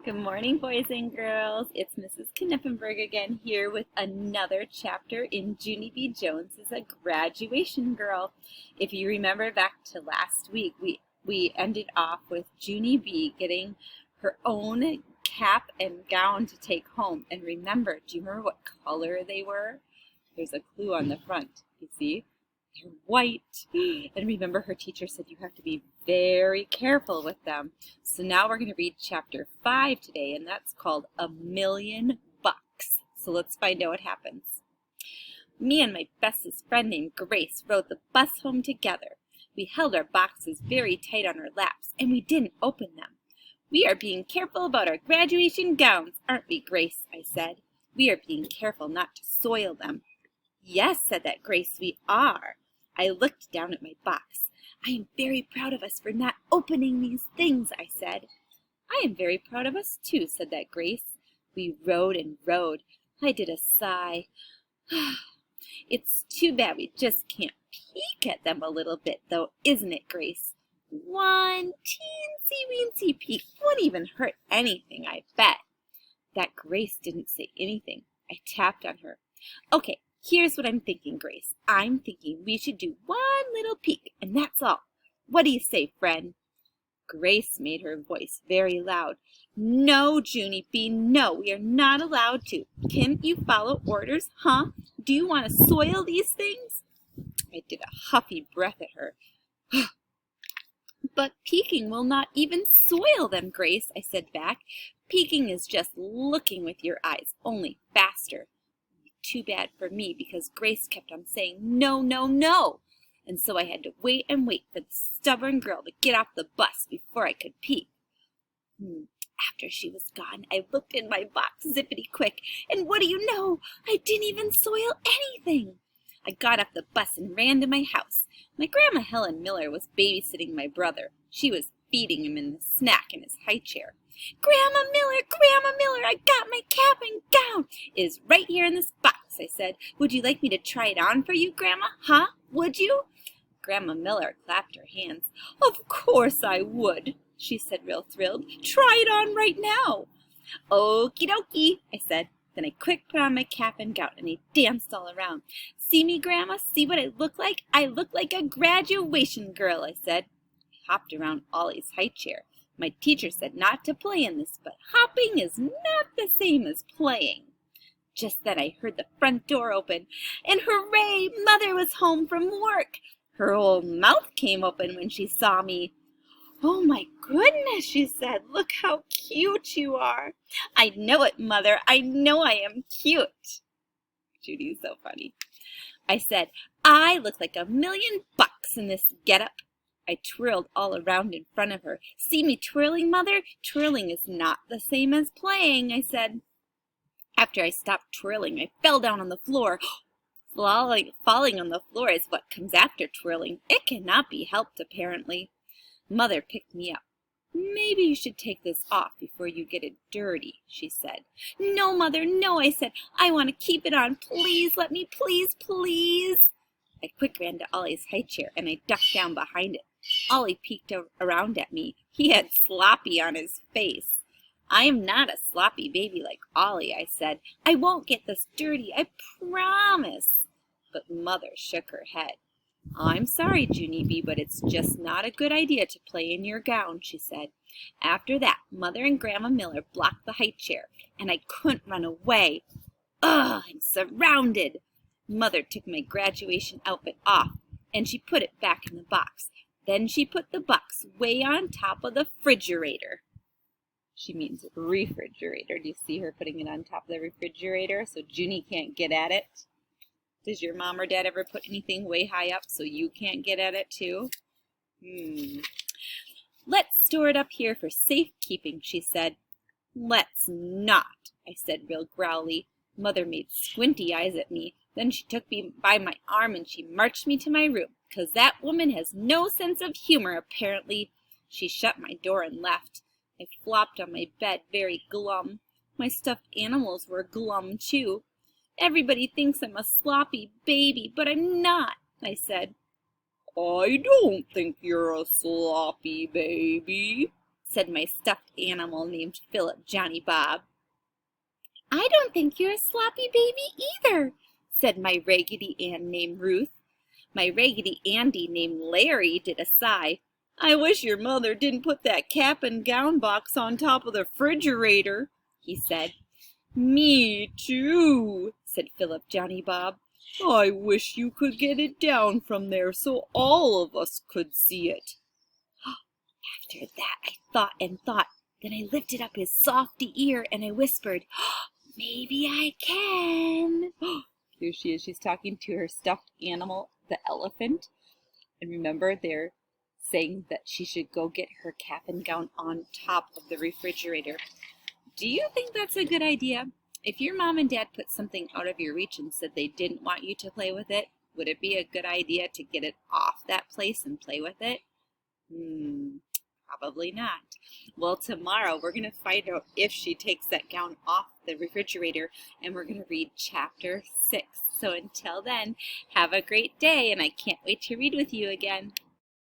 Good morning, boys and girls. It's Mrs. Kniffenberg again here with another chapter in Junie B. Jones's A Graduation Girl. If you remember back to last week, we ended off with Junie B. getting her own cap and gown to take home. And remember, do you remember what color they were? There's a clue on the front, you see? They're white. And remember, her teacher said you have to be very careful with them. So now we're going to read chapter 5 today, and that's called A Million Bucks. So let's find out what happens. Me and my bestest friend named Grace rode the bus home together. We held our boxes very tight on our laps, and we didn't open them. We are being careful about our graduation gowns, aren't we, Grace? I said. We are being careful not to soil them. Yes, said that Grace, we are. I looked down at my box. I am very proud of us for not opening these things, I said. I am very proud of us, too, said that Grace. We rode and rode. I did a sigh. It's too bad we just can't peek at them a little bit, though, isn't it, Grace? One teensy-weensy peek won't even hurt anything, I bet. That Grace didn't say anything. I tapped on her. Okay. Here's what I'm thinking, Grace. I'm thinking we should do one little peek, and that's all. What do you say, friend? Grace made her voice very loud. No, Junie B., no, we are not allowed to. Can't you follow orders, huh? Do you want to soil these things? I did a huffy breath at her. But peeking will not even soil them, Grace, I said back. Peeking is just looking with your eyes, only faster. Too bad for me, because Grace kept on saying, no, no, no. And so I had to wait and wait for the stubborn girl to get off the bus before I could peek. After she was gone, I looked in my box zippity quick, and what do you know? I didn't even soil anything. I got off the bus and ran to my house. My Grandma Helen Miller was babysitting my brother. She was feeding him in the snack in his high chair. Grandma Miller, I got my cap and gown. It is right here in this box, I said. Would you like me to try it on for you, Grandma? Huh? Would you? Grandma Miller clapped her hands. Of course I would, she said, real thrilled. Try it on right now. Okie dokie, I said. Then I quick put on my cap and gown, and I danced all around. See me, Grandma? See what I look like? I look like a graduation girl, I said. I hopped around Ollie's high chair. My teacher said not to play in this, but hopping is not the same as playing. Just then I heard the front door open, and hooray, Mother was home from work. Her whole mouth came open when she saw me. Oh, my goodness, she said, look how cute you are. I know it, Mother. I know I am cute. Judy's so funny. I said, I look like $1,000,000 in this getup. I twirled all around in front of her. See me twirling, Mother? Twirling is not the same as playing, I said. After I stopped twirling, I fell down on the floor. Falling on the floor is what comes after twirling. It cannot be helped, apparently. Mother picked me up. Maybe you should take this off before you get it dirty, she said. No, Mother, no, I said. I want to keep it on. Please let me, please, please. I quick ran to Ollie's high chair, and I ducked down behind it. Ollie peeked around at me. He had sloppy on his face. I am not a sloppy baby like Ollie, I said. I won't get this dirty, I promise. But Mother shook her head. I'm sorry, Junie B., but it's just not a good idea to play in your gown, she said. After that, Mother and Grandma Miller blocked the high chair, and I couldn't run away. Ugh, I'm surrounded. Mother took my graduation outfit off, and she put it back in the box. Then she put the box way on top of the refrigerator. She means refrigerator. Do you see her putting it on top of the refrigerator so Junie can't get at it? Does your mom or dad ever put anything way high up so you can't get at it too? Let's store it up here for safekeeping, she said. Let's not, I said real growly. Mother made squinty eyes at me. Then she took me by my arm and she marched me to my room, 'cause that woman has no sense of humor, apparently. She shut my door and left. I flopped on my bed very glum. My stuffed animals were glum, too. Everybody thinks I'm a sloppy baby, but I'm not, I said. I don't think you're a sloppy baby, said my stuffed animal named Philip Johnny Bob. I don't think you're a sloppy baby either, said my Raggedy Ann named Ruth. My Raggedy Andy named Larry did a sigh. I wish your mother didn't put that cap and gown box on top of the refrigerator, he said. Me too, said Philip Johnny Bob. I wish you could get it down from there so all of us could see it. After that I thought and thought. Then I lifted up his softy ear and I whispered, maybe I can. Here she is. She's talking to her stuffed animal, the elephant. And remember, they're saying that she should go get her cap and gown on top of the refrigerator. Do you think that's a good idea? If your mom and dad put something out of your reach and said they didn't want you to play with it, would it be a good idea to get it off that place and play with it? Probably not. Well, tomorrow we're going to find out if she takes that gown off the refrigerator, and we're going to read chapter 6. So until then, have a great day, and I can't wait to read with you again.